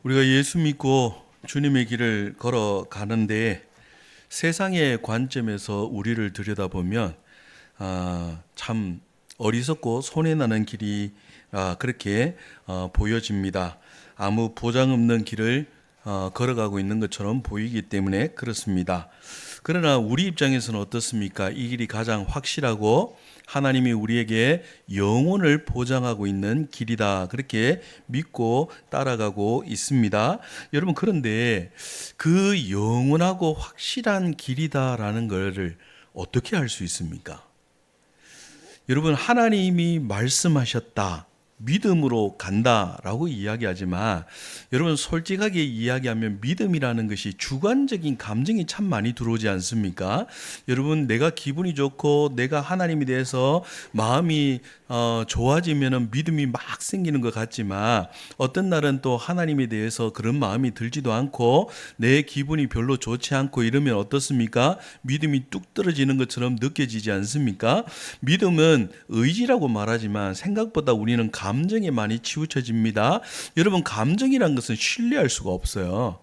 우리가 예수 믿고 주님의 길을 걸어가는데 세상의 관점에서 우리를 들여다보면 참 어리석고 손해나는 길이 그렇게 보여집니다. 아무 보장 없는 길을 걸어가고 있는 것처럼 보이기 때문에 그렇습니다. 그러나 우리 입장에서는 어떻습니까? 이 길이 가장 확실하고 하나님이 우리에게 영혼을 보장하고 있는 길이다. 그렇게 믿고 따라가고 있습니다. 여러분, 그런데 그 영원하고 확실한 길이다라는 것을 어떻게 알 수 있습니까? 여러분, 하나님이 말씀하셨다, 믿음으로 간다라고 이야기하지만 여러분, 솔직하게 이야기하면 믿음이라는 것이 주관적인 감정이 참 많이 들어오지 않습니까? 여러분, 내가 기분이 좋고 내가 하나님에 대해서 마음이 좋아지면 믿음이 막 생기는 것 같지만 어떤 날은 또 하나님에 대해서 그런 마음이 들지도 않고 내 기분이 별로 좋지 않고 이러면 어떻습니까? 믿음이 뚝 떨어지는 것처럼 느껴지지 않습니까? 믿음은 의지라고 말하지만 생각보다 우리는 감정에 많이 치우쳐집니다. 여러분, 감정이란 것은 신뢰할 수가 없어요.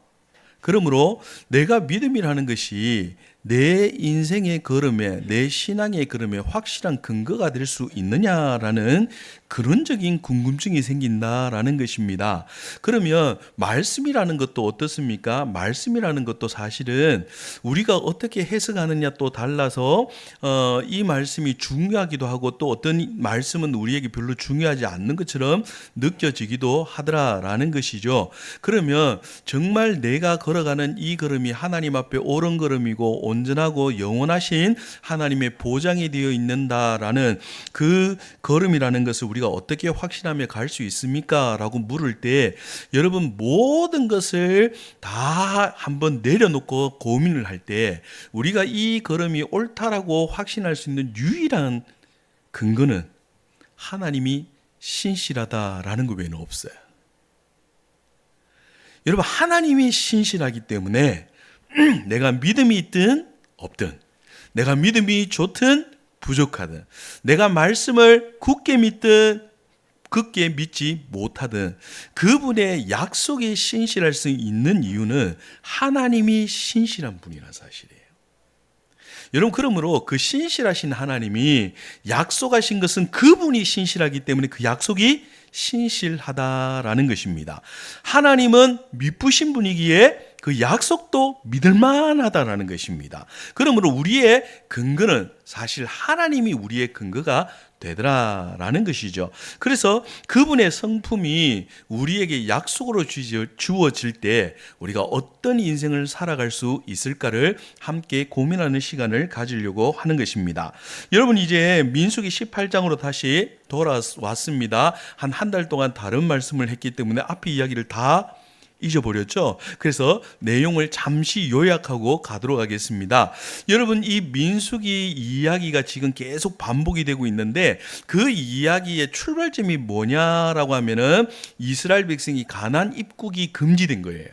그러므로 내가 믿음이라는 것이 내 인생의 걸음에, 내 신앙의 걸음에 확실한 근거가 될 수 있느냐라는 근원적인 궁금증이 생긴다라는 것입니다. 그러면 말씀이라는 것도 어떻습니까? 말씀이라는 것도 사실은 우리가 어떻게 해석하느냐 또 달라서 이 말씀이 중요하기도 하고 또 어떤 말씀은 우리에게 별로 중요하지 않는 것처럼 느껴지기도 하더라라는 것이죠. 그러면 정말 내가 걸어가는 이 걸음이 하나님 앞에 옳은 걸음이고 온전하고 영원하신 하나님의 보장이 되어 있는다라는 그 걸음이라는 것을 우리가 어떻게 확신하며 갈 수 있습니까? 라고 물을 때 여러분, 모든 것을 다 한번 내려놓고 고민을 할 때 우리가 이 걸음이 옳다라고 확신할 수 있는 유일한 근거는 하나님이 신실하다라는 것 외에는 없어요. 여러분, 하나님이 신실하기 때문에 내가 믿음이 있든 없든, 내가 믿음이 좋든 부족하든, 내가 말씀을 굳게 믿든 굳게 믿지 못하든 그분의 약속에 신실할 수 있는 이유는 하나님이 신실한 분이라는 사실이에요. 여러분, 그러므로 그 신실하신 하나님이 약속하신 것은 그분이 신실하기 때문에 그 약속이 신실하다라는 것입니다. 하나님은 미쁘신 분이기에 그 약속도 믿을만하다라는 것입니다. 그러므로 우리의 근거는 사실 하나님이 우리의 근거가 되더라라는 것이죠. 그래서 그분의 성품이 우리에게 약속으로 주어질 때 우리가 어떤 인생을 살아갈 수 있을까를 함께 고민하는 시간을 가지려고 하는 것입니다. 여러분, 이제 민수기 18장으로 다시 돌아왔습니다. 한 달 동안 다른 말씀을 했기 때문에 앞의 이야기를 다 잊어버렸죠. 그래서 내용을 잠시 요약하고 가도록 하겠습니다. 여러분, 이 민수기 이야기가 지금 계속 반복이 되고 있는데 그 이야기의 출발점이 뭐냐라고 하면은 이스라엘 백성이 가나안 입국이 금지된 거예요.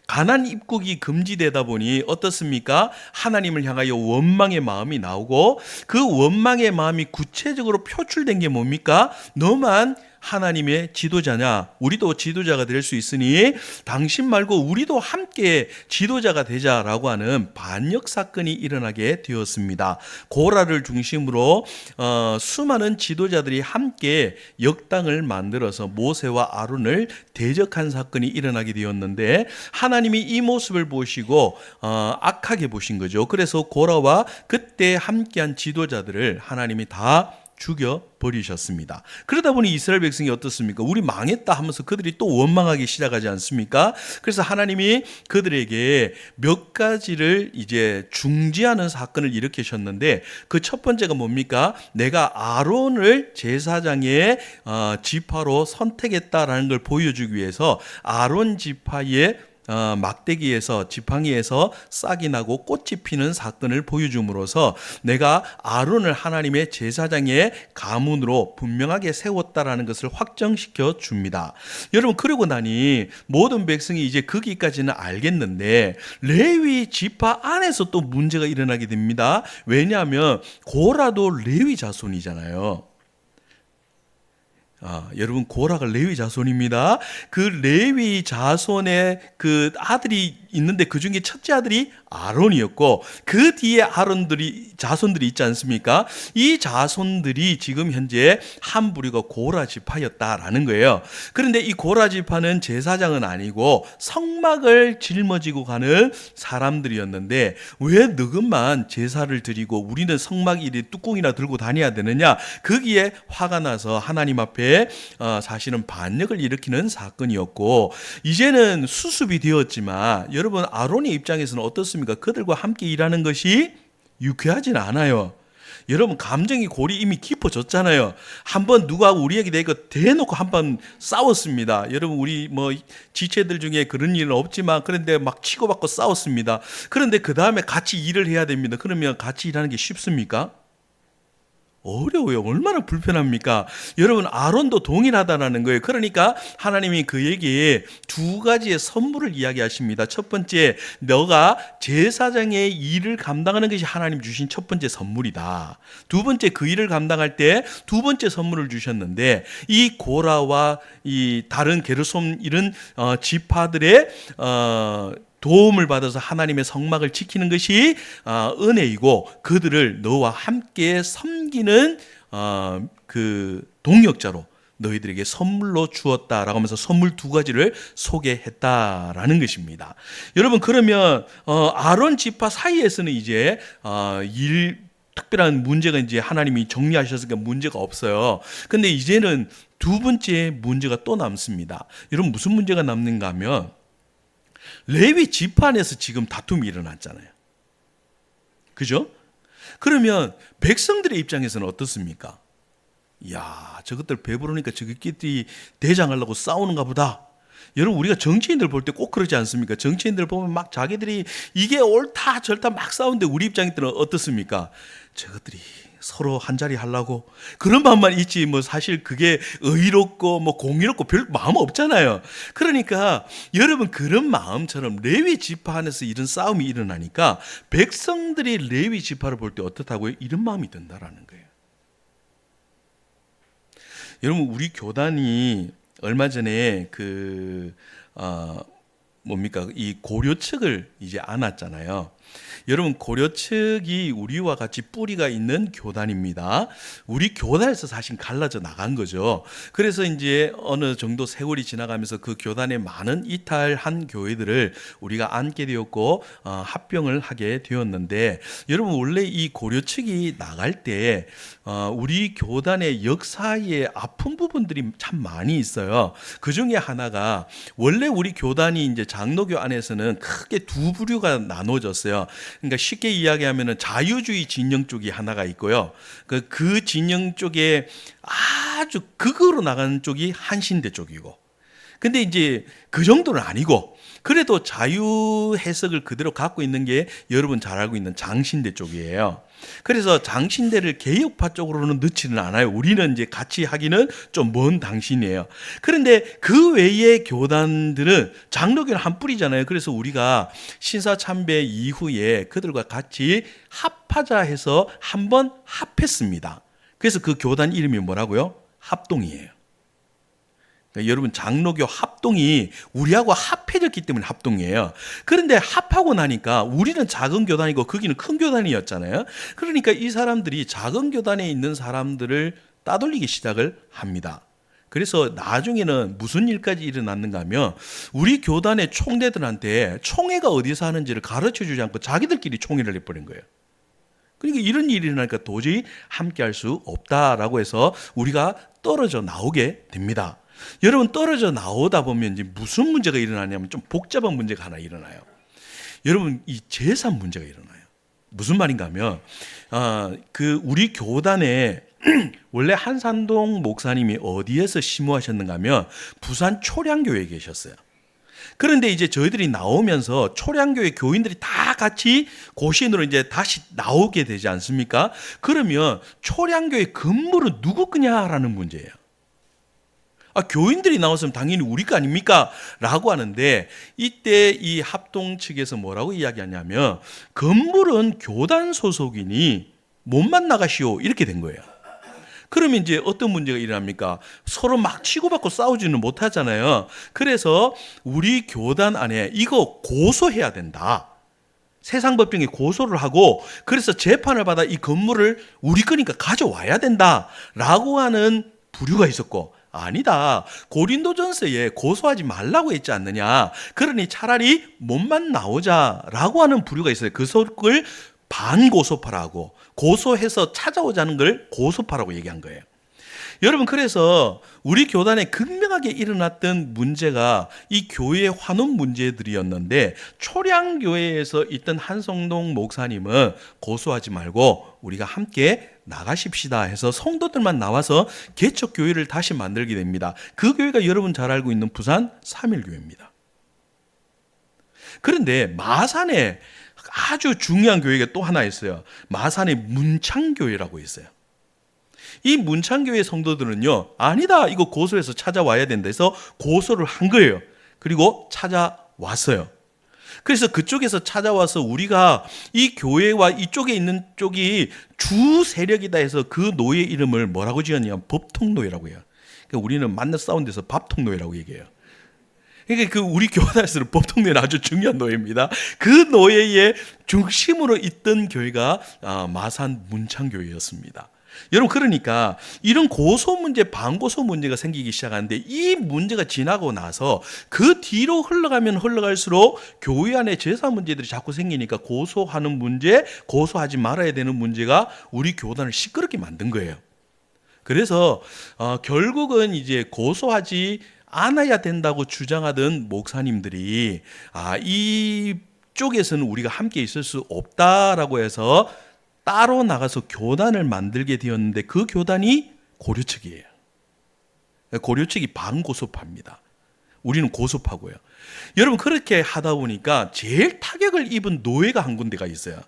가나안 입국이 금지되다 보니 어떻습니까? 하나님을 향하여 원망의 마음이 나오고 그 원망의 마음이 구체적으로 표출된 게 뭡니까? 너만 하나님의 지도자냐? 우리도 지도자가 될 수 있으니 당신 말고 우리도 함께 지도자가 되자라고 하는 반역 사건이 일어나게 되었습니다. 고라를 중심으로 수많은 지도자들이 함께 역당을 만들어서 모세와 아론을 대적한 사건이 일어나게 되었는데 하나님이 이 모습을 보시고 악하게 보신 거죠. 그래서 고라와 그때 함께한 지도자들을 하나님이 다 죽여버리셨습니다. 그러다 보니 이스라엘 백성이 어떻습니까? 우리 망했다 하면서 그들이 또 원망하기 시작하지 않습니까? 그래서 하나님이 그들에게 몇 가지를 이제 중지하는 사건을 일으키셨는데 그 첫 번째가 뭡니까? 내가 아론을 제사장의 지파로 선택했다라는 걸 보여주기 위해서 아론 지파의 막대기에서 지팡이에서 싹이 나고 꽃이 피는 사건을 보여줌으로써 내가 아론을 하나님의 제사장의 가문으로 분명하게 세웠다라는 것을 확정시켜 줍니다. 여러분, 그러고 나니 모든 백성이 이제 거기까지는 알겠는데 레위 지파 안에서 또 문제가 일어나게 됩니다. 왜냐하면 고라도 레위 자손이잖아요. 여러분 고라가 레위 자손입니다. 그 레위 자손의 그 아들이 있는데 그 중에 첫째 아들이 아론이었고 그 뒤에 자손들이 있지 않습니까? 이 자손들이 지금 현재 한 부류가 고라 지파였다라는 거예요. 그런데 이 고라 지파는 제사장은 아니고 성막을 짊어지고 가는 사람들이었는데 왜 너희만 제사를 드리고 우리는 성막 이리 뚜껑이나 들고 다녀야 되느냐? 거기에 화가 나서 하나님 앞에 사실은 반역을 일으키는 사건이었고 이제는 수습이 되었지만 여러분 아론의 입장에서는 어떻습니까? 그들과 함께 일하는 것이 유쾌하진 않아요. 여러분 감정이 골이 이미 깊어졌잖아요. 한번 누가 우리에게 대놓고 한번 싸웠습니다. 여러분 우리 지체들 중에 그런 일은 없지만 그런데 막 치고받고 싸웠습니다. 그런데 그 다음에 같이 일을 해야 됩니다. 그러면 같이 일하는 게 쉽습니까? 어려워요. 얼마나 불편합니까? 여러분 아론도 동일하다라는 거예요. 그러니까 하나님이 그에게 두 가지의 선물을 이야기하십니다. 첫 번째, 너가 제사장의 일을 감당하는 것이 하나님 주신 첫 번째 선물이다. 두 번째, 그 일을 감당할 때 두 번째 선물을 주셨는데 이 고라와 이 다른 게르솜 이런 지파들의 도움을 받아서 하나님의 성막을 지키는 것이 은혜이고 그들을 너와 함께 섬기는 그 동역자로 너희들에게 선물로 주었다라고 하면서 선물 두 가지를 소개했다라는 것입니다. 여러분 그러면 아론 지파 사이에서는 이제 특별한 문제가 이제 하나님이 정리하셨으니까 문제가 없어요. 근데 이제는 두 번째 문제가 또 남습니다. 여러분 무슨 문제가 남는가 하면 레위 지파 안에서 지금 다툼이 일어났잖아요. 그죠? 그러면 백성들의 입장에서는 어떻습니까? 이야, 저것들 배부르니까 저것끼리 대장하려고 싸우는가 보다. 여러분 우리가 정치인들 볼 때 꼭 그러지 않습니까? 정치인들 보면 막 자기들이 이게 옳다 절다 막 싸우는데 우리 입장에서는 어떻습니까? 저것들이 서로 한 자리 하려고 그런 마음만 있지 사실 그게 의롭고 공의롭고 별 마음 없잖아요. 그러니까 여러분 그런 마음처럼 레위 지파 안에서 이런 싸움이 일어나니까 백성들이 레위 지파를 볼 때 어떻다고요? 이런 마음이 든다라는 거예요. 여러분 우리 교단이 얼마 전에 이 고려 측을 이제 안았잖아요. 여러분 고려 측이 우리와 같이 뿌리가 있는 교단입니다. 우리 교단에서 사실 갈라져 나간 거죠. 그래서 이제 어느 정도 세월이 지나가면서 그 교단의 많은 이탈한 교회들을 우리가 안게 되었고 합병을 하게 되었는데 여러분 원래 이 고려 측이 나갈 때 우리 교단의 역사에 아픈 부분들이 참 많이 있어요. 그 중에 하나가 원래 우리 교단이 이제 장로교 안에서는 크게 두 부류가 나눠졌어요. 그러니까 쉽게 이야기하면 자유주의 진영 쪽이 하나가 있고요. 그 진영 쪽에 아주 극으로 나가는 쪽이 한신대 쪽이고. 근데 이제 그 정도는 아니고 그래도 자유 해석을 그대로 갖고 있는 게 여러분 잘 알고 있는 장신대 쪽이에요. 그래서 장신대를 개혁파 쪽으로는 넣지는 않아요. 우리는 이제 같이 하기는 좀 먼 당신이에요. 그런데 그 외의 교단들은 장로교는 한 뿌리잖아요. 그래서 우리가 신사참배 이후에 그들과 같이 합하자 해서 한번 합했습니다. 그래서 그 교단 이름이 뭐라고요? 합동이에요. 그러니까 여러분 장로교 합동이 우리하고 합해졌기 때문에 합동이에요. 그런데 합하고 나니까 우리는 작은 교단이고 거기는 큰 교단이었잖아요. 그러니까 이 사람들이 작은 교단에 있는 사람들을 따돌리기 시작을 합니다. 그래서 나중에는 무슨 일까지 일어났는가 하면 우리 교단의 총대들한테 총회가 어디서 하는지를 가르쳐주지 않고 자기들끼리 총회를 해버린 거예요. 그러니까 이런 일이 일어나니까 도저히 함께할 수 없다라고 해서 우리가 떨어져 나오게 됩니다. 여러분 떨어져 나오다 보면 이제 무슨 문제가 일어나냐면 좀 복잡한 문제가 하나 일어나요. 여러분 이 재산 문제가 일어나요. 무슨 말인가 하면 우리 교단에 원래 한산동 목사님이 어디에서 심호하셨는가 하면 부산 초량교회에 계셨어요. 그런데 이제 저희들이 나오면서 초량교회 교인들이 다 같이 고신으로 이제 다시 나오게 되지 않습니까? 그러면 초량교회 건물은 누구 거냐라는 문제예요. 교인들이 나왔으면 당연히 우리 거 아닙니까? 라고 하는데 이때 이 합동 측에서 뭐라고 이야기하냐면 건물은 교단 소속이니 몸만 나가시오 이렇게 된 거예요. 그러면 이제 어떤 문제가 일어납니까? 서로 막 치고받고 싸우지는 못하잖아요. 그래서 우리 교단 안에 이거 고소해야 된다. 세상 법정에 고소를 하고 그래서 재판을 받아 이 건물을 우리 거니까 가져와야 된다라고 하는 부류가 있었고, 아니다, 고린도전서에 고소하지 말라고 했지 않느냐, 그러니 차라리 몸만 나오자라고 하는 부류가 있어요. 그 속을 반고소파라고, 고소해서 찾아오자는 걸 고소파라고 얘기한 거예요. 여러분, 그래서 우리 교단에 극명하게 일어났던 문제가 이 교회의 환원 문제들이었는데, 초량교회에서 있던 한성동 목사님은 고소하지 말고 우리가 함께 나가십시다 해서 성도들만 나와서 개척교회를 다시 만들게 됩니다. 그 교회가 여러분 잘 알고 있는 부산 3.1교회입니다. 그런데 마산에 아주 중요한 교회가 또 하나 있어요. 마산에 문창교회라고 있어요. 이 문창교회 성도들은요, 아니다, 이거 고소해서 찾아와야 된다 해서 고소를 한 거예요. 그리고 찾아왔어요. 그래서 그쪽에서 찾아와서 우리가 이 교회와 이쪽에 있는 쪽이 주 세력이다 해서 그 노예 이름을 뭐라고 지었냐면 법통노예라고 해요. 그러니까 우리는 만나 싸운 데서 밥통노예라고 얘기해요. 그러니까 그 우리 교단에서는 법통노예는 아주 중요한 노예입니다. 그 노예의 중심으로 있던 교회가 마산 문창교회였습니다. 여러분, 그러니까 이런 고소 문제, 반고소 문제가 생기기 시작하는데, 이 문제가 지나고 나서 그 뒤로 흘러가면 흘러갈수록 교회 안에 제사 문제들이 자꾸 생기니까 고소하는 문제, 고소하지 말아야 되는 문제가 우리 교단을 시끄럽게 만든 거예요. 그래서 결국은 이제 고소하지 않아야 된다고 주장하던 목사님들이 이쪽에서는 우리가 함께 있을 수 없다라고 해서 따로 나가서 교단을 만들게 되었는데, 그 교단이 고려측이에요. 고려측이 반고소파입니다. 우리는 고소파고요. 여러분, 그렇게 하다 보니까 제일 타격을 입은 노예가 한 군데가 있어요.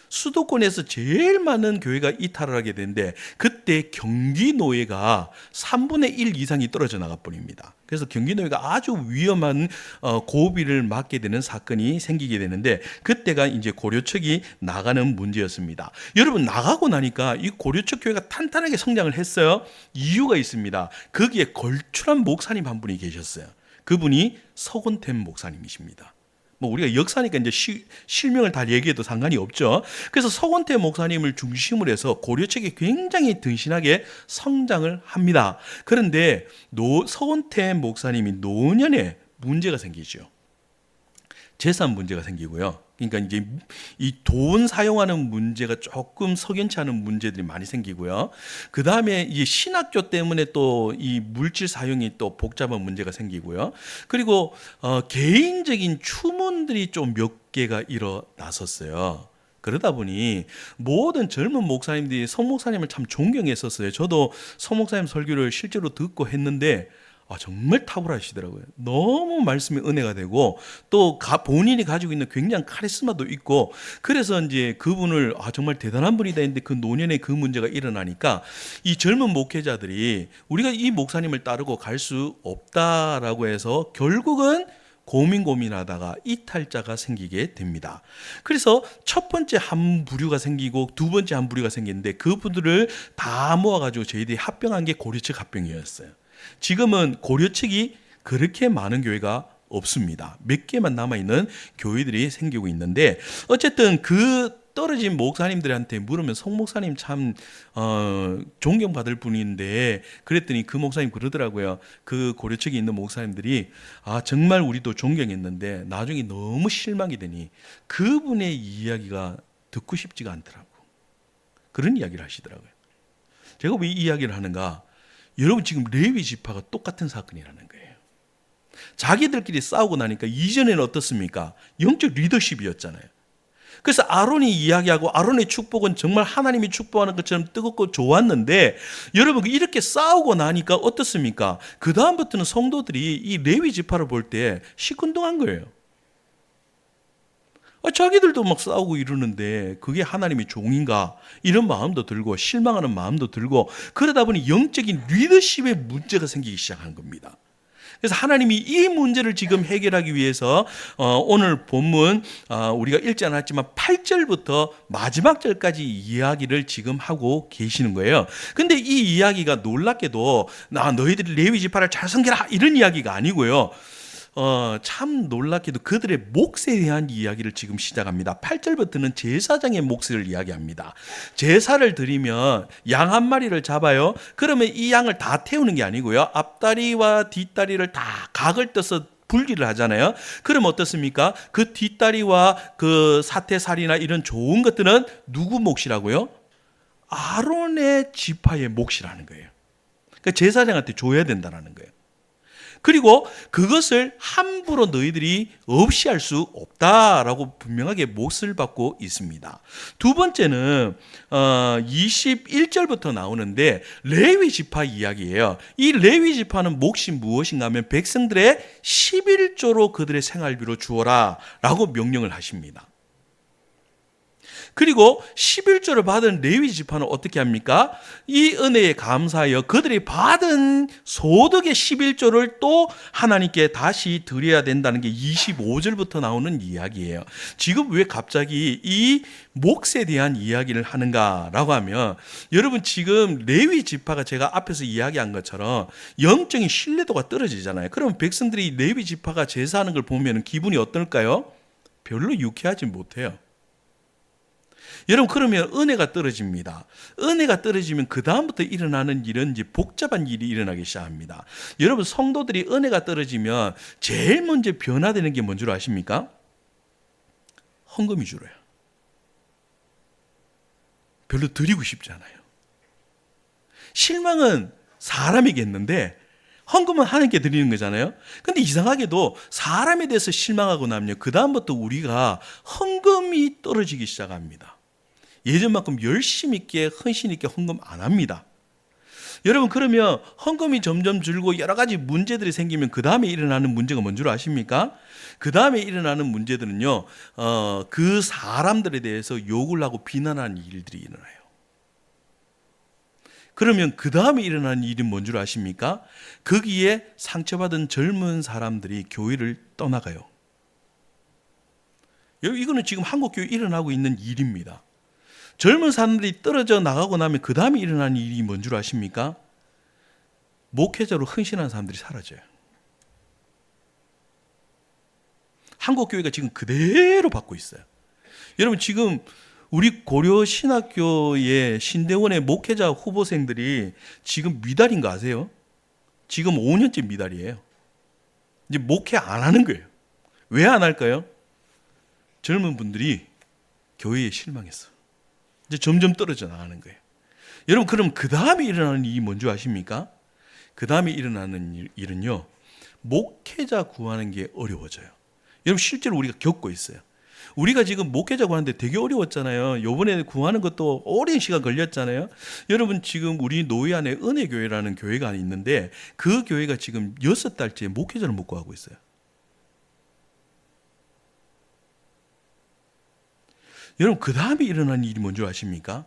수도권에서 제일 많은 교회가 이탈을 하게 되는데, 그때 경기 노예가 3분의 1 이상이 떨어져 나가 버립니다. 그래서 경기 노예가 아주 위험한 고비를 맞게 되는 사건이 생기게 되는데, 그때가 이제 고려측이 나가는 문제였습니다. 여러분, 나가고 나니까 이 고려측 교회가 탄탄하게 성장을 했어요. 이유가 있습니다. 거기에 걸출한 목사님 한 분이 계셨어요. 그분이 서곤템 목사님이십니다. 우리가 역사니까 이제 실명을 다 얘기해도 상관이 없죠. 그래서 서곤태 목사님을 중심으로 해서 고려측이 굉장히 든신하게 성장을 합니다. 그런데 서곤태 목사님이 노년에 문제가 생기죠. 재산 문제가 생기고요. 그러니까 이제 이 돈 사용하는 문제가 조금 석연치 않은 문제들이 많이 생기고요. 그 다음에 이 신학교 때문에 또 이 물질 사용이 또 복잡한 문제가 생기고요. 그리고 개인적인 추문들이 좀 몇 개가 일어났었어요. 그러다 보니 모든 젊은 목사님들이 서 목사님을 참 존경했었어요. 저도 서 목사님 설교를 실제로 듣고 했는데 정말 탁월하시더라고요. 너무 말씀이 은혜가 되고, 또 본인이 가지고 있는 굉장한 카리스마도 있고, 그래서 이제 그분을 정말 대단한 분이다 했는데, 그 노년에 그 문제가 일어나니까 이 젊은 목회자들이 우리가 이 목사님을 따르고 갈 수 없다라고 해서 결국은 고민하다가 이탈자가 생기게 됩니다. 그래서 첫 번째 한 부류가 생기고 두 번째 한 부류가 생겼는데, 그분들을 다 모아가지고 저희들이 합병한 게 고려측 합병이었어요. 지금은 고려측이 그렇게 많은 교회가 없습니다. 몇 개만 남아있는 교회들이 생기고 있는데, 어쨌든 그 떨어진 목사님들한테 물으면 성 목사님 참 존경받을 분인데, 그랬더니 그 목사님 그러더라고요. 그 고려측에 있는 목사님들이 정말 우리도 존경했는데 나중에 너무 실망이 되니 그분의 이야기가 듣고 싶지가 않더라고. 그런 이야기를 하시더라고요. 제가 왜 이 이야기를 하는가? 여러분, 지금 레위 지파가 똑같은 사건이라는 거예요. 자기들끼리 싸우고 나니까 이전에는 어떻습니까? 영적 리더십이었잖아요. 그래서 아론이 이야기하고 아론의 축복은 정말 하나님이 축복하는 것처럼 뜨겁고 좋았는데, 여러분, 이렇게 싸우고 나니까 어떻습니까? 그 다음부터는 성도들이 이 레위 지파를 볼 때 시큰둥한 거예요. 자기들도 막 싸우고 이러는데 그게 하나님의 종인가, 이런 마음도 들고 실망하는 마음도 들고, 그러다 보니 영적인 리더십에 문제가 생기기 시작한 겁니다. 그래서 하나님이 이 문제를 지금 해결하기 위해서 오늘 본문 우리가 읽지 않았지만 8절부터 마지막 절까지 이야기를 지금 하고 계시는 거예요. 근데 이 이야기가 놀랍게도 너희들이 레위 지파를 잘 섬겨라 이런 이야기가 아니고요. 참 놀랍게도 그들의 몫에 대한 이야기를 지금 시작합니다. 8절부터는 제사장의 몫을 이야기합니다. 제사를 드리면 양 한 마리를 잡아요. 그러면 이 양을 다 태우는 게 아니고요. 앞다리와 뒷다리를 다 각을 떠서 분리를 하잖아요. 그럼 어떻습니까? 그 뒷다리와 그 사태살이나 이런 좋은 것들은 누구 몫이라고요? 아론의 지파의 몫이라는 거예요. 그러니까 제사장한테 줘야 된다는 거예요. 그리고 그것을 함부로 너희들이 없이 할 수 없다라고 분명하게 몫을 받고 있습니다. 두 번째는 21절부터 나오는데 레위 지파 이야기예요. 이 레위 지파는 몫이 무엇인가 하면 백성들의 11조로 그들의 생활비로 주어라 라고 명령을 하십니다. 그리고 11조를 받은 레위 지파는 어떻게 합니까? 이 은혜에 감사하여 그들이 받은 소득의 11조를 또 하나님께 다시 드려야 된다는 게 25절부터 나오는 이야기예요. 지금 왜 갑자기 이 몫에 대한 이야기를 하는가라고 하면 여러분 지금 레위 지파가 제가 앞에서 이야기한 것처럼 영적인 신뢰도가 떨어지잖아요. 그러면 백성들이 레위 지파가 제사하는 걸 보면 기분이 어떨까요? 별로 유쾌하지 못해요. 여러분 그러면 은혜가 떨어집니다. 은혜가 떨어지면 그 다음부터 일어나는 일은 이제 복잡한 일이 일어나기 시작합니다. 여러분 성도들이 은혜가 떨어지면 제일 먼저 변화되는 게 뭔 줄 아십니까? 헌금이 줄어요. 별로 드리고 싶지 않아요. 실망은 사람이겠는데 헌금은 하나님께 드리는 거잖아요. 근데 이상하게도 사람에 대해서 실망하고 나면요, 그 다음부터 우리가 헌금이 떨어지기 시작합니다. 예전만큼 열심 있게 헌신 있게 헌금 안 합니다. 여러분 그러면 헌금이 점점 줄고 여러 가지 문제들이 생기면 그 다음에 일어나는 문제가 뭔 줄 아십니까? 그 다음에 일어나는 문제들은요, 그 사람들에 대해서 욕을 하고 비난하는 일들이 일어나요. 그러면 그 다음에 일어나는 일은 뭔 줄 아십니까? 거기에 상처받은 젊은 사람들이 교회를 떠나가요. 이거는 지금 한국교회에 일어나고 있는 일입니다. 젊은 사람들이 떨어져 나가고 나면 그 다음에 일어나는 일이 뭔 줄 아십니까? 목회자로 헌신하는 사람들이 사라져요. 한국교회가 지금 그대로 받고 있어요. 여러분 지금 우리 고려신학교의 신대원의 목회자 후보생들이 지금 미달인 거 아세요? 지금 5년째 미달이에요. 이제 목회 안 하는 거예요. 왜 안 할까요? 젊은 분들이 교회에 실망했어. 이제 점점 떨어져 나가는 거예요. 여러분 그럼 그 다음에 일어나는 일이 뭔지 아십니까? 그 다음에 일어나는 일은요, 목회자 구하는 게 어려워져요. 여러분 실제로 우리가 겪고 있어요. 우리가 지금 목회자 구하는데 되게 어려웠잖아요. 요번에 구하는 것도 오랜 시간 걸렸잖아요. 여러분 지금 우리 노예 안에 은혜교회라는 교회가 있는데 그 교회가 지금 6달째 목회자를 못 구하고 있어요. 여러분 그 다음에 일어나는 일이 뭔지 아십니까?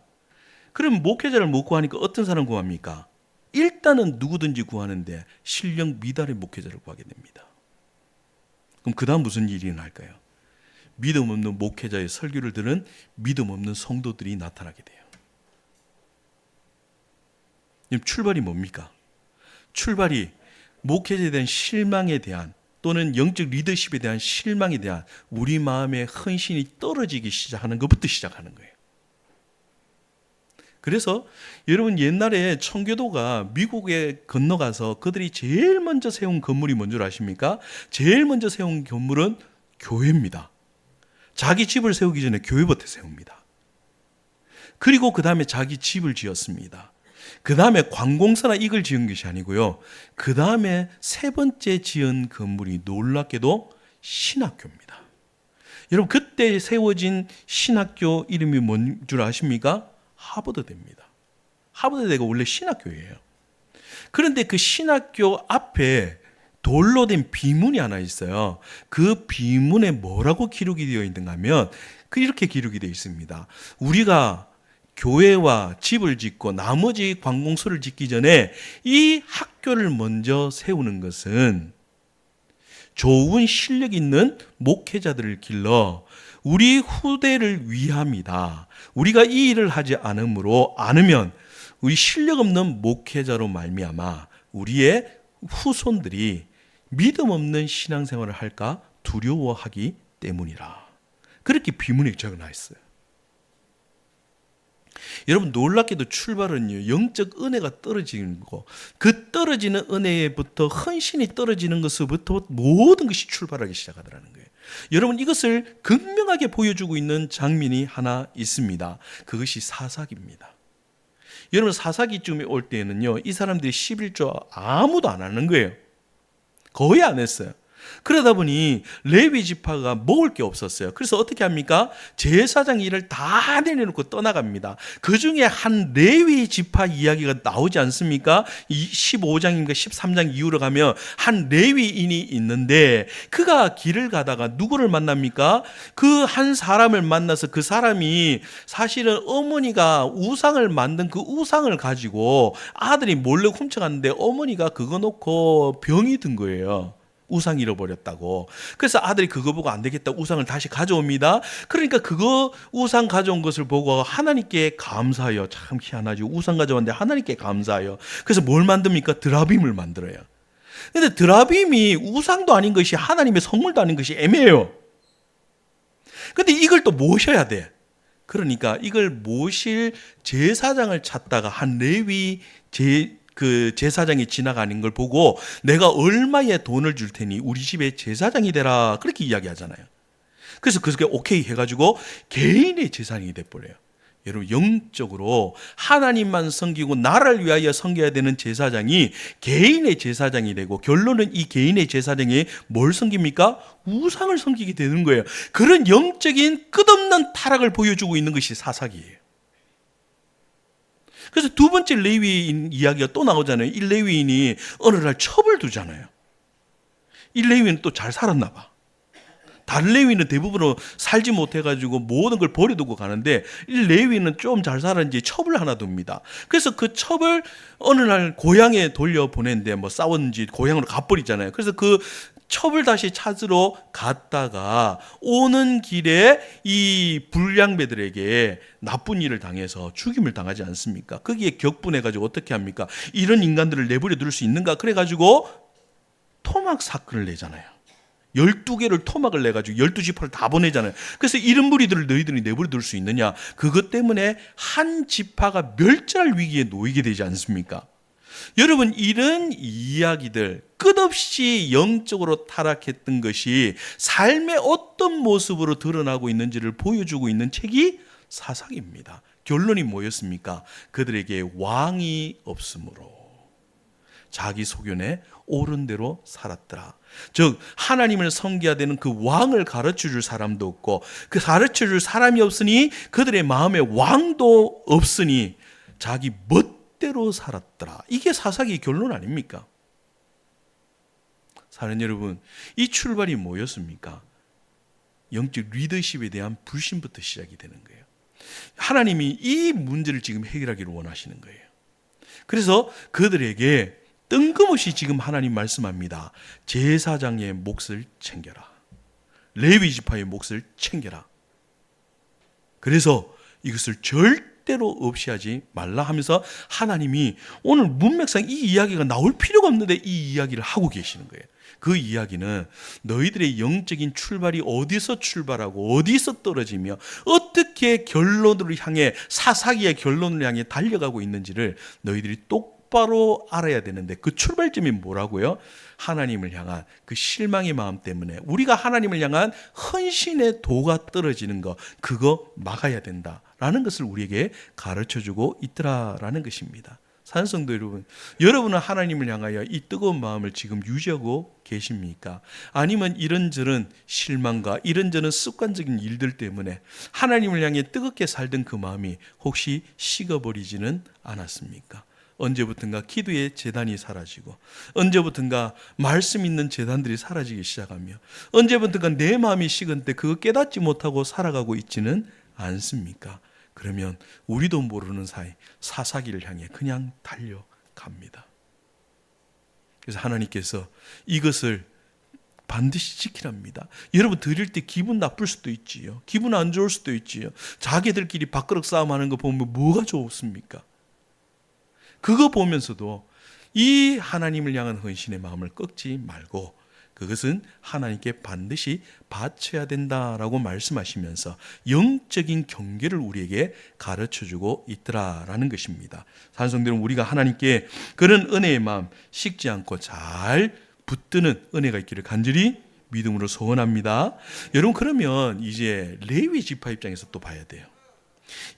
그럼 목회자를 못 구하니까 어떤 사람 구합니까? 일단은 누구든지 구하는데 실력 미달의 목회자를 구하게 됩니다. 그럼 그 다음 무슨 일이 일어날까요? 믿음 없는 목회자의 설교를 들은 믿음 없는 성도들이 나타나게 돼요. 출발이 뭡니까? 출발이 목회자에 대한 실망에 대한 또는 영적 리더십에 대한 실망에 대한 우리 마음의 헌신이 떨어지기 시작하는 것부터 시작하는 거예요. 그래서 여러분 옛날에 청교도가 미국에 건너가서 그들이 제일 먼저 세운 건물이 뭔 줄 아십니까? 제일 먼저 세운 건물은 교회입니다. 자기 집을 세우기 전에 교회부터 세웁니다. 그리고 그 다음에 자기 집을 지었습니다. 그 다음에 관공서나 이걸 지은 것이 아니고요. 그 다음에 세 번째 지은 건물이 놀랍게도 신학교입니다. 여러분 그때 세워진 신학교 이름이 뭔 줄 아십니까? 하버드대입니다. 하버드대가 원래 신학교예요. 그런데 그 신학교 앞에 돌로 된 비문이 하나 있어요. 그 비문에 뭐라고 기록이 되어 있는가 하면 이렇게 기록이 되어 있습니다. 우리가 교회와 집을 짓고 나머지 관공서를 짓기 전에 이 학교를 먼저 세우는 것은 좋은 실력 있는 목회자들을 길러 우리 후대를 위함이다. 우리가 이 일을 하지 않으면 우리 실력 없는 목회자로 말미암아 우리의 후손들이 믿음 없는 신앙생활을 할까 두려워하기 때문이라. 그렇게 비문에 적어놨어요. 여러분, 놀랍게도 출발은요, 영적 은혜가 떨어지는 거, 그 떨어지는 은혜부터 헌신이 떨어지는 것부터 모든 것이 출발하기 시작하더라는 거예요. 여러분, 이것을 극명하게 보여주고 있는 장면이 하나 있습니다. 그것이 사사기입니다. 여러분, 사사기쯤에 올 때는요, 이 사람들이 11조 아무도 안 하는 거예요. 거의 안 했어요. 그러다 보니 레위 지파가 먹을 게 없었어요. 그래서 어떻게 합니까? 제사장 일을 다 내려놓고 떠나갑니다. 그 중에 한 레위 지파 이야기가 나오지 않습니까? 15장인가 13장 이후로 가면 한 레위인이 있는데 그가 길을 가다가 누구를 만납니까? 그 한 사람을 만나서 그 사람이 사실은 어머니가 우상을 만든 그 우상을 가지고 아들이 몰래 훔쳐갔는데 어머니가 그거 놓고 병이 든 거예요. 우상 잃어버렸다고. 그래서 아들이 그거 보고 안 되겠다 우상을 다시 가져옵니다. 그러니까 그거 우상 가져온 것을 보고 하나님께 감사해요. 참 희한하죠. 우상 가져왔는데 하나님께 감사해요. 그래서 뭘 만듭니까? 드라빔을 만들어요. 근데 드라빔이 우상도 아닌 것이 하나님의 선물도 아닌 것이 애매해요. 근데 이걸 또 모셔야 돼. 그러니까 이걸 모실 제사장을 찾다가 한 레위 그 제사장이 지나가는 걸 보고 내가 얼마의 돈을 줄 테니 우리 집에 제사장이 되라 그렇게 이야기하잖아요. 그래서 그게 오케이 해가지고 개인의 제사장이 돼버려요. 여러분, 영적으로 하나님만 섬기고 나라를 위하여 섬겨야 되는 제사장이 개인의 제사장이 되고 결론은 이 개인의 제사장이 뭘 섬깁니까? 우상을 섬기게 되는 거예요. 그런 영적인 끝없는 타락을 보여주고 있는 것이 사사기예요. 그래서 두 번째 레위인 이야기가 또 나오잖아요. 이 레위인이 어느 날 첩을 두잖아요. 이 레위인은 또 잘 살았나 봐. 다른 레위인은 대부분 살지 못해가지고 모든 걸 버려두고 가는데 이 레위인은 좀 잘 살았는지 첩을 하나 둡니다. 그래서 그 첩을 어느 날 고향에 돌려보냈는데 뭐 싸웠는지 고향으로 가버리잖아요. 그래서 그 첩을 다시 찾으러 갔다가 오는 길에 이 불량배들에게 나쁜 일을 당해서 죽임을 당하지 않습니까? 거기에 격분해가지고 어떻게 합니까? 이런 인간들을 내버려 둘 수 있는가? 그래가지고 토막 사건을 내잖아요. 12개를 토막을 내가지고 12지파를 다 보내잖아요. 그래서 이런 무리들을 너희들이 내버려 둘 수 있느냐? 그것 때문에 한 지파가 멸절할 위기에 놓이게 되지 않습니까? 여러분, 이런 이야기들, 끝없이 영적으로 타락했던 것이 삶의 어떤 모습으로 드러나고 있는지를 보여주고 있는 책이 사사기입니다. 결론이 뭐였습니까? 그들에게 왕이 없으므로 자기 소견에 옳은 대로 살았더라. 즉 하나님을 섬겨야 되는 그 왕을 가르쳐줄 사람도 없고 그 가르쳐줄 사람이 없으니 그들의 마음에 왕도 없으니 자기 멋대로 살았더라. 이게 사사기의 결론 아닙니까? 사는 여러분, 이 출발이 뭐였습니까? 영적 리더십에 대한 불신부터 시작이 되는 거예요. 하나님이 이 문제를 지금 해결하기를 원하시는 거예요. 그래서 그들에게 뜬금없이 지금 하나님 말씀합니다. 제사장의 몫을 챙겨라. 레위 지파의 몫을 챙겨라. 그래서 이것을 절대로 없이 하지 말라 하면서 하나님이 오늘 문맥상 이 이야기가 나올 필요가 없는데 이 이야기를 하고 계시는 거예요. 그 이야기는 너희들의 영적인 출발이 어디서 출발하고 어디서 떨어지며 어떻게 결론을 향해 사사기의 결론을 향해 달려가고 있는지를 너희들이 똑바로 알아야 되는데 그 출발점이 뭐라고요? 하나님을 향한 그 실망의 마음 때문에 우리가 하나님을 향한 헌신의 도가 떨어지는 거, 그거 막아야 된다라는 것을 우리에게 가르쳐주고 있더라라는 것입니다. 산성도 여러분, 여러분은 하나님을 향하여 이 뜨거운 마음을 지금 유지하고 계십니까? 아니면 이런저런 실망과 이런저런 습관적인 일들 때문에 하나님을 향해 뜨겁게 살던 그 마음이 혹시 식어버리지는 않았습니까? 언제부턴가 기도의 제단이 사라지고 언제부턴가 말씀 있는 제단들이 사라지기 시작하며 언제부턴가 내 마음이 식은 때 그거 깨닫지 못하고 살아가고 있지는 않습니까? 그러면 우리도 모르는 사이 사사기를 향해 그냥 달려갑니다. 그래서 하나님께서 이것을 반드시 지키랍니다. 여러분 드릴 때 기분 나쁠 수도 있지요. 기분 안 좋을 수도 있지요. 자기들끼리 밥그릇 싸움하는 거 보면 뭐가 좋습니까? 그거 보면서도 이 하나님을 향한 헌신의 마음을 꺾지 말고 그것은 하나님께 반드시 바쳐야 된다라고 말씀하시면서 영적인 경계를 우리에게 가르쳐주고 있더라라는 것입니다. 산성들은 우리가 하나님께 그런 은혜의 마음 식지 않고 잘 붙드는 은혜가 있기를 간절히 믿음으로 소원합니다. 여러분 그러면 이제 레위 지파 입장에서 또 봐야 돼요.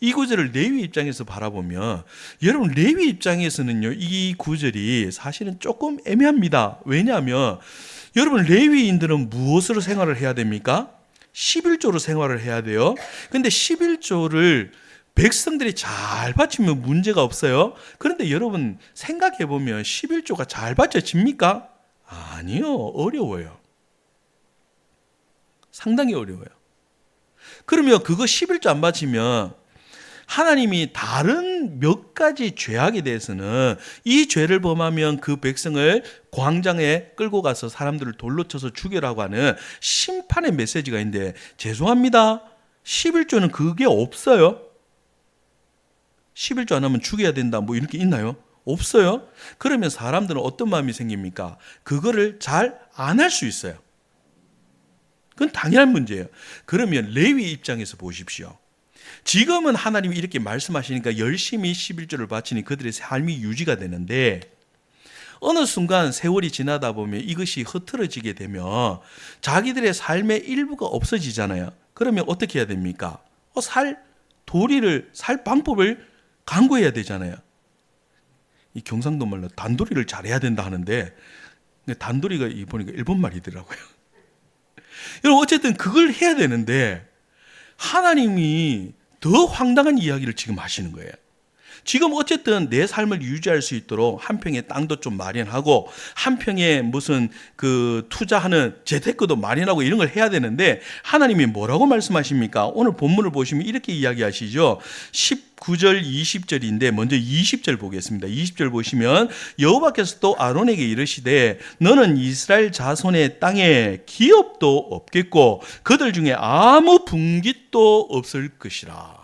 이 구절을 레위 입장에서 바라보면 여러분 레위 입장에서는요 이 구절이 사실은 조금 애매합니다. 왜냐하면 여러분 레위인들은 무엇으로 생활을 해야 됩니까? 11조로 생활을 해야 돼요. 근데 11조를 백성들이 잘 바치면 문제가 없어요. 그런데 여러분 생각해 보면 11조가 잘 바쳐집니까? 아니요, 어려워요. 상당히 어려워요. 그러면 그거 11조 안 바치면 하나님이 다른 몇 가지 죄악에 대해서는 이 죄를 범하면 그 백성을 광장에 끌고 가서 사람들을 돌로 쳐서 죽여라고 하는 심판의 메시지가 있는데 죄송합니다. 11조는 그게 없어요. 11조 안 하면 죽여야 된다 뭐 이렇게 있나요? 없어요. 그러면 사람들은 어떤 마음이 생깁니까? 그거를 잘 안 할 수 있어요. 그건 당연한 문제예요. 그러면 레위 입장에서 보십시오. 지금은 하나님이 이렇게 말씀하시니까 열심히 11조를 바치니 그들의 삶이 유지가 되는데 어느 순간 세월이 지나다 보면 이것이 흐트러지게 되면 자기들의 삶의 일부가 없어지잖아요. 그러면 어떻게 해야 됩니까? 살 방법을 강구해야 되잖아요. 이 경상도 말로 단도리를 잘해야 된다 하는데 단도리가 보니까 일본 말이더라고요. 여러분 어쨌든 그걸 해야 되는데 하나님이 더 황당한 이야기를 지금 하시는 거예요. 지금 어쨌든 내 삶을 유지할 수 있도록 한 평의 땅도 좀 마련하고 한 평에 무슨 그 투자하는 재테크도 마련하고 이런 걸 해야 되는데 하나님이 뭐라고 말씀하십니까? 오늘 본문을 보시면 이렇게 이야기하시죠. 19절 20절인데 먼저 20절 보겠습니다. 20절 보시면 여호와께서 또 아론에게 이르시되 너는 이스라엘 자손의 땅에 기업도 없겠고 그들 중에 아무 분깃도 없을 것이라.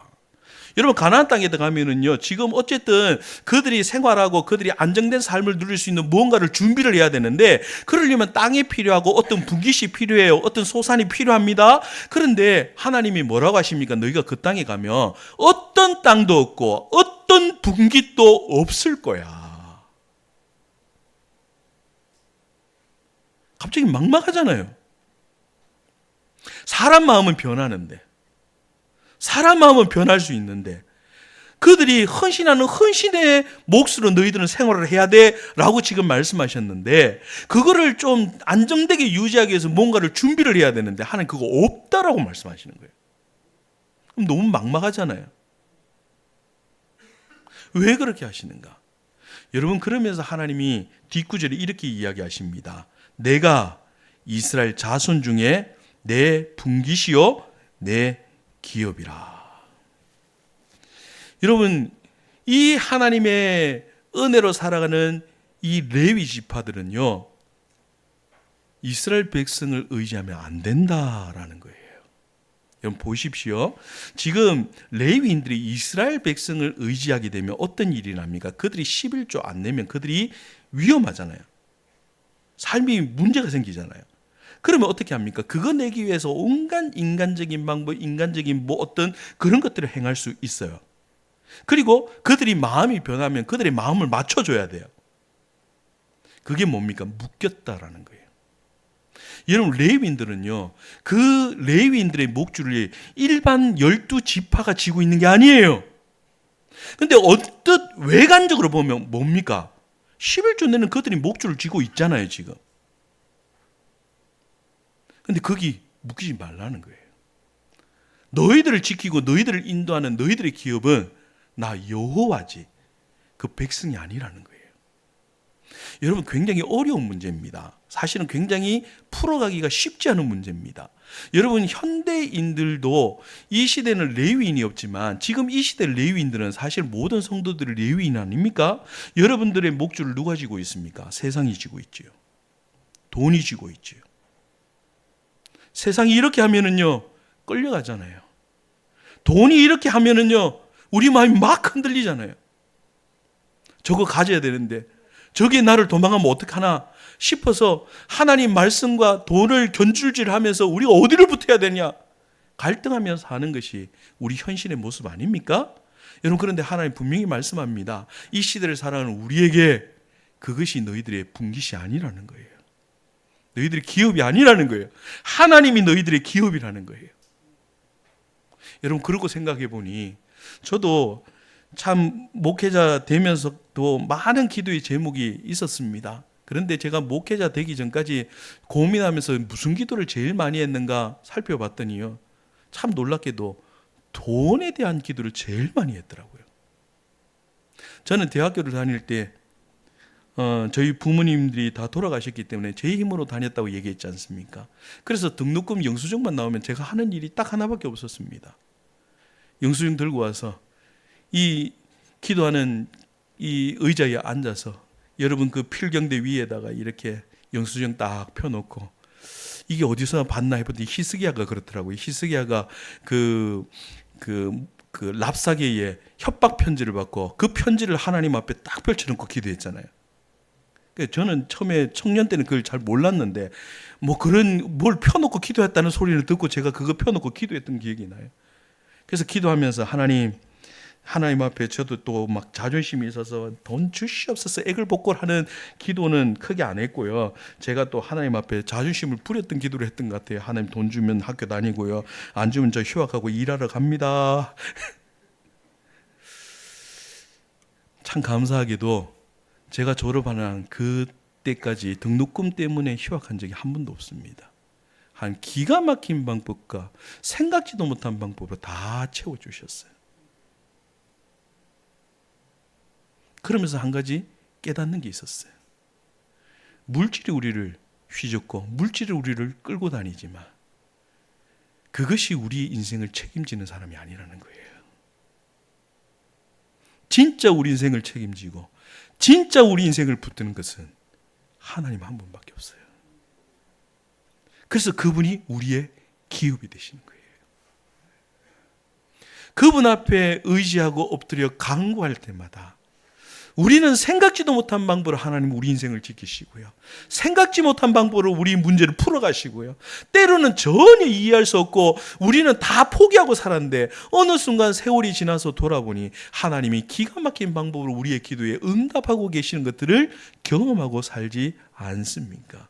여러분 가나안 땅에 들어가면은요 지금 어쨌든 그들이 생활하고 그들이 안정된 삶을 누릴 수 있는 무언가를 준비를 해야 되는데 그러려면 땅이 필요하고 어떤 분깃이 필요해요. 어떤 소산이 필요합니다. 그런데 하나님이 뭐라고 하십니까? 너희가 그 땅에 가면 어떤 땅도 없고 어떤 분깃도 없을 거야. 갑자기 막막하잖아요. 사람 마음은 변하는데 사람 마음은 변할 수 있는데 그들이 헌신하는 헌신의 몫으로 너희들은 생활을 해야 돼 라고 지금 말씀하셨는데 그거를 좀 안정되게 유지하기 위해서 뭔가를 준비를 해야 되는데 하나님 그거 없다라고 말씀하시는 거예요. 그럼 너무 막막하잖아요. 왜 그렇게 하시는가? 여러분 그러면서 하나님이 뒷구절에 이렇게 이야기하십니다. 내가 이스라엘 자손 중에 내 분깃이요 내 기업이라. 여러분 이 하나님의 은혜로 살아가는 이 레위 지파들은요 이스라엘 백성을 의지하면 안 된다라는 거예요. 여러분 보십시오. 지금 레위인들이 이스라엘 백성을 의지하게 되면 어떤 일이 납니까? 그들이 11조 안 내면 그들이 위험하잖아요. 삶이 문제가 생기잖아요. 그러면 어떻게 합니까? 그거 내기 위해서 온갖 인간적인 방법, 인간적인 뭐 어떤 그런 것들을 행할 수 있어요. 그리고 그들이 마음이 변하면 그들의 마음을 맞춰줘야 돼요. 그게 뭡니까? 묶였다라는 거예요. 여러분 레위인들은요 그 레위인들의 목줄을 일반 12지파가 지고 있는 게 아니에요. 근데 언뜻 외관적으로 보면 뭡니까? 11조 내는 그들이 목줄을 쥐고 있잖아요 지금. 근데 거기 묶이지 말라는 거예요. 너희들을 지키고 너희들을 인도하는 너희들의 기업은 나 여호와지 그 백성이 아니라는 거예요. 여러분 굉장히 어려운 문제입니다. 사실은 굉장히 풀어가기가 쉽지 않은 문제입니다. 여러분 현대인들도 이 시대는 레위인이 없지만 지금 이 시대 레위인들은 사실 모든 성도들이 레위인 아닙니까? 여러분들의 목줄을 누가 쥐고 있습니까? 세상이 쥐고 있지요. 돈이 쥐고 있지요. 세상이 이렇게 하면은요 끌려가잖아요. 돈이 이렇게 하면은요 우리 마음이 막 흔들리잖아요. 저거 가져야 되는데 저게 나를 도망가면 어떡하나 싶어서 하나님 말씀과 돈을 견줄질하면서 우리가 어디를 붙어야 되냐 갈등하면서 사는 것이 우리 현실의 모습 아닙니까? 여러분 그런데 하나님 분명히 말씀합니다. 이 시대를 살아가는 우리에게 그것이 너희들의 분깃이 아니라는 거예요. 너희들의 기업이 아니라는 거예요. 하나님이 너희들의 기업이라는 거예요. 여러분 그러고 생각해 보니 저도 참 목회자 되면서도 많은 기도의 제목이 있었습니다. 그런데 제가 목회자 되기 전까지 고민하면서 무슨 기도를 제일 많이 했는가 살펴봤더니요. 참 놀랍게도 돈에 대한 기도를 제일 많이 했더라고요. 저는 대학교를 다닐 때 저희 부모님들이 다 돌아가셨기 때문에 제 힘으로 다녔다고 얘기했지 않습니까? 그래서 등록금 영수증만 나오면 제가 하는 일이 딱 하나밖에 없었습니다. 영수증 들고 와서 이 기도하는 이 의자에 앉아서 여러분 그 필경대 위에다가 이렇게 영수증 딱 펴놓고 이게 어디서 봤나 해보더니 히스기야가 그렇더라고요. 히스기야가 그 랍사게의 협박 편지를 받고 그 편지를 하나님 앞에 딱 펼쳐놓고 기도했잖아요. 저는 처음에 청년 때는 그걸 잘 몰랐는데 뭐 그런 뭘 펴놓고 기도했다는 소리를 듣고 제가 그거 펴놓고 기도했던 기억이 나요. 그래서 기도하면서 하나님 앞에 저도 또 막 자존심이 있어서 돈 주시옵소서 애걸복걸하는 기도는 크게 안 했고요. 제가 또 하나님 앞에 자존심을 부렸던 기도를 했던 것 같아요. 하나님 돈 주면 학교 다니고요. 안 주면 저 휴학하고 일하러 갑니다. 참 감사하게도 제가 졸업하는 그때까지 등록금 때문에 휴학한 적이 한 번도 없습니다. 한 기가 막힌 방법과 생각지도 못한 방법으로 다 채워주셨어요. 그러면서 한 가지 깨닫는 게 있었어요. 물질이 우리를 휘젓고 물질이 우리를 끌고 다니지만 그것이 우리 인생을 책임지는 사람이 아니라는 거예요. 진짜 우리 인생을 책임지고 진짜 우리 인생을 붙드는 것은 하나님 한 분밖에 없어요. 그래서 그분이 우리의 기업이 되시는 거예요. 그분 앞에 의지하고 엎드려 간구할 때마다 우리는 생각지도 못한 방법으로 하나님 우리 인생을 지키시고요. 생각지 못한 방법으로 우리 문제를 풀어가시고요. 때로는 전혀 이해할 수 없고 우리는 다 포기하고 살았는데 어느 순간 세월이 지나서 돌아보니 하나님이 기가 막힌 방법으로 우리의 기도에 응답하고 계시는 것들을 경험하고 살지 않습니까?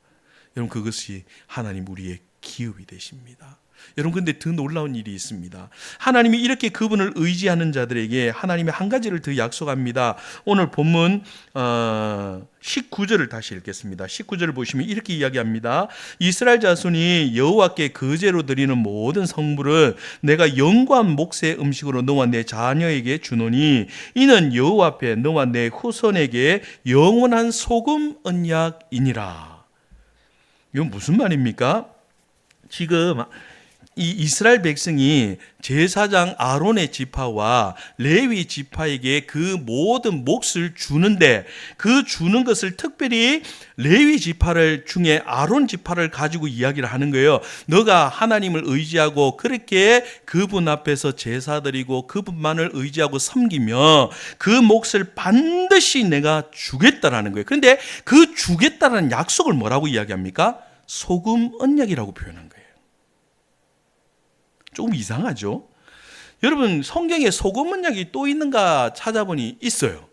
여러분 그것이 하나님 우리의 기업이 되십니다. 여러분 근데 더 놀라운 일이 있습니다. 하나님이 이렇게 그분을 의지하는 자들에게 하나님이 한 가지를 더 약속합니다. 오늘 본문 19절을 다시 읽겠습니다. 19절을 보시면 이렇게 이야기합니다. 이스라엘 자손이 여호와께 거제로 드리는 모든 성물을 내가 영구한 몫의 음식으로 너와 내 자녀에게 주노니 이는 여호와 앞에 너와 내 후손에게 영원한 소금 언약이니라. 이건 무슨 말입니까? 지금 이 이스라엘 백성이 제사장 아론의 지파와 레위 지파에게 그 모든 몫을 주는데 그 주는 것을 특별히 레위 지파를 중에 아론 지파를 가지고 이야기를 하는 거예요. 너가 하나님을 의지하고 그렇게 그분 앞에서 제사 드리고 그분만을 의지하고 섬기며 그 몫을 반드시 내가 주겠다라는 거예요. 그런데 그 주겠다라는 약속을 뭐라고 이야기합니까? 소금 언약이라고 표현한 거예요. 조금 이상하죠? 여러분 성경에 소금 언약이 또 있는가 찾아보니 있어요.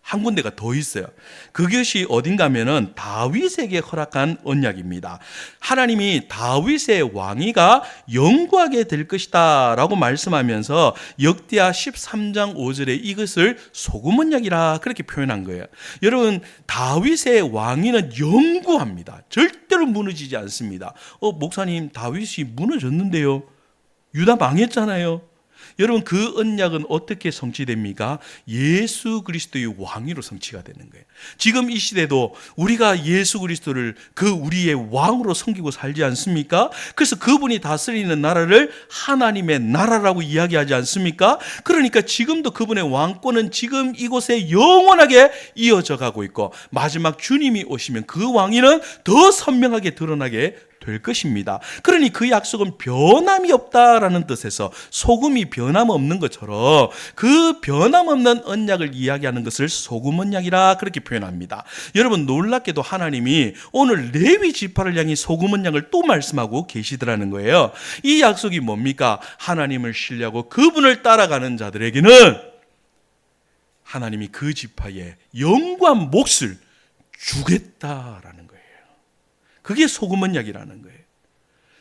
한 군데가 더 있어요. 그것이 어딘가 하면은 다윗에게 허락한 언약입니다. 하나님이 다윗의 왕위가 영구하게 될 것이다 라고 말씀하면서 역대하 13장 5절에 이것을 소금 언약이라 그렇게 표현한 거예요. 여러분 다윗의 왕위는 영구합니다. 절대로 무너지지 않습니다. 목사님 다윗이 무너졌는데요. 유다 망했잖아요. 여러분, 그 언약은 어떻게 성취됩니까? 예수 그리스도의 왕위로 성취가 되는 거예요. 지금 이 시대도 우리가 예수 그리스도를 그 우리의 왕으로 섬기고 살지 않습니까? 그래서 그분이 다스리는 나라를 하나님의 나라라고 이야기하지 않습니까? 그러니까 지금도 그분의 왕권은 지금 이곳에 영원하게 이어져 가고 있고, 마지막 주님이 오시면 그 왕위는 더 선명하게 드러나게 될 것입니다. 그러니 그 약속은 변함이 없다라는 뜻에서 소금이 변함없는 것처럼 그 변함없는 언약을 이야기하는 것을 소금 언약이라 그렇게 표현합니다. 여러분, 놀랍게도 하나님이 오늘 레위 지파를 향해 소금 언약을 또 말씀하고 계시더라는 거예요. 이 약속이 뭡니까? 하나님을 신뢰하고 그분을 따라가는 자들에게는 하나님이 그 지파의 영과 몫을 주겠다라는 거예요. 그게 소금 언약이라는 거예요.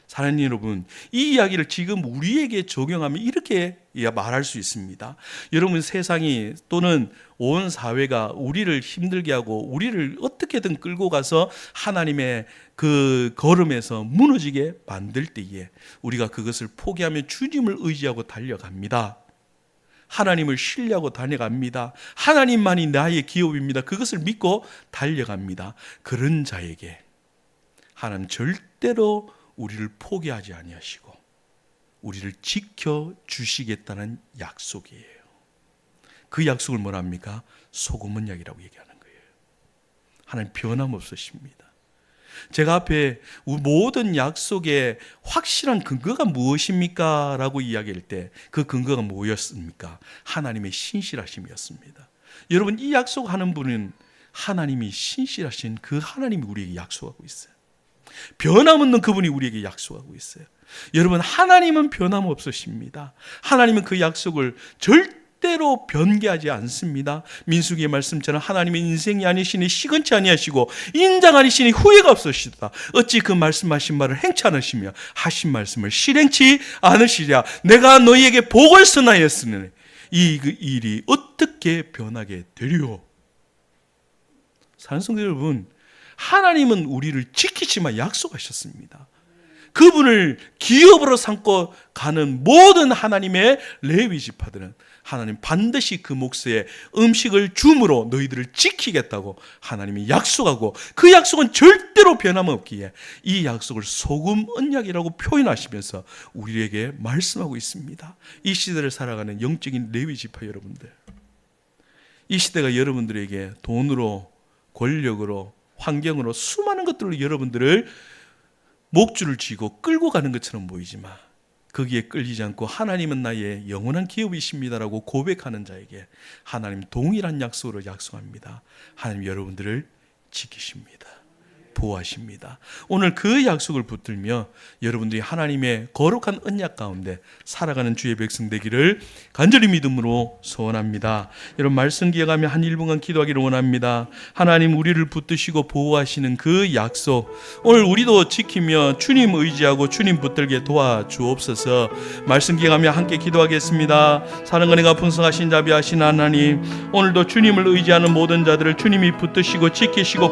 사랑하는 여러분, 이 이야기를 지금 우리에게 적용하면 이렇게 말할 수 있습니다. 여러분, 세상이 또는 온 사회가 우리를 힘들게 하고 우리를 어떻게든 끌고 가서 하나님의 그 걸음에서 무너지게 만들 때에 우리가 그것을 포기하며 주님을 의지하고 달려갑니다. 하나님을 신뢰하고 달려갑니다. 하나님만이 나의 기업입니다. 그것을 믿고 달려갑니다. 그런 자에게 하나님 절대로 우리를 포기하지 아니하시고 우리를 지켜주시겠다는 약속이에요. 그 약속을 뭐랍니까? 소금 언약이라고 얘기하는 거예요. 하나님 변함없으십니다. 제가 앞에 모든 약속의 확실한 근거가 무엇입니까? 라고 이야기할 때 그 근거가 뭐였습니까? 하나님의 신실하심이었습니다. 여러분, 이 약속하는 분은 하나님이 신실하신 그 하나님이 우리에게 약속하고 있어요. 변함없는 그분이 우리에게 약속하고 있어요. 여러분, 하나님은 변함없으십니다. 하나님은 그 약속을 절대로 변개하지 않습니다. 민수기의 말씀처럼 하나님의 인생이 아니시니 시건치 아니하시고 인장 아니시니 후회가 없으시다. 어찌 그 말씀하신 말을 행치 않으시며 하신 말씀을 실행치 않으시랴. 내가 너희에게 복을 선하였으니 이 일이 어떻게 변하게 되리요. 사랑하는 성도 여러분, 하나님은 우리를 지키시만 약속하셨습니다. 그분을 기업으로 삼고 가는 모든 하나님의 레위 지파들은 하나님 반드시 그 몫에 음식을 줌으로 너희들을 지키겠다고 하나님이 약속하고, 그 약속은 절대로 변함없기에 이 약속을 소금 언약이라고 표현하시면서 우리에게 말씀하고 있습니다. 이 시대를 살아가는 영적인 레위 지파 여러분들, 이 시대가 여러분들에게 돈으로, 권력으로, 환경으로, 수많은 것들로 여러분들을 목줄을 쥐고 끌고 가는 것처럼 보이지만 거기에 끌리지 않고 하나님은 나의 영원한 기업이십니다라고 고백하는 자에게 하나님 동일한 약속으로 약속합니다. 하나님 여러분들을 지키십니다. 보호하십니다. 오늘 그 약속을 붙들며 여러분들이 하나님의 거룩한 언약 가운데 살아가는 주의 백성 되기를 간절히 믿음으로 소원합니다. 여러분, 말씀 기억하며 한 1분간 기도하기를 원합니다. 하나님, 우리를 붙드시고 보호하시는 그 약속, 오늘 우리도 지키며 주님 의지하고 주님 붙들게 도와주옵소서. 말씀 기억하며 함께 기도하겠습니다. 사랑과 은혜가 풍성하신 자비하신 하나님, 오늘도 주님을 의지하는 모든 자들을 주님이 붙드시고 지키시고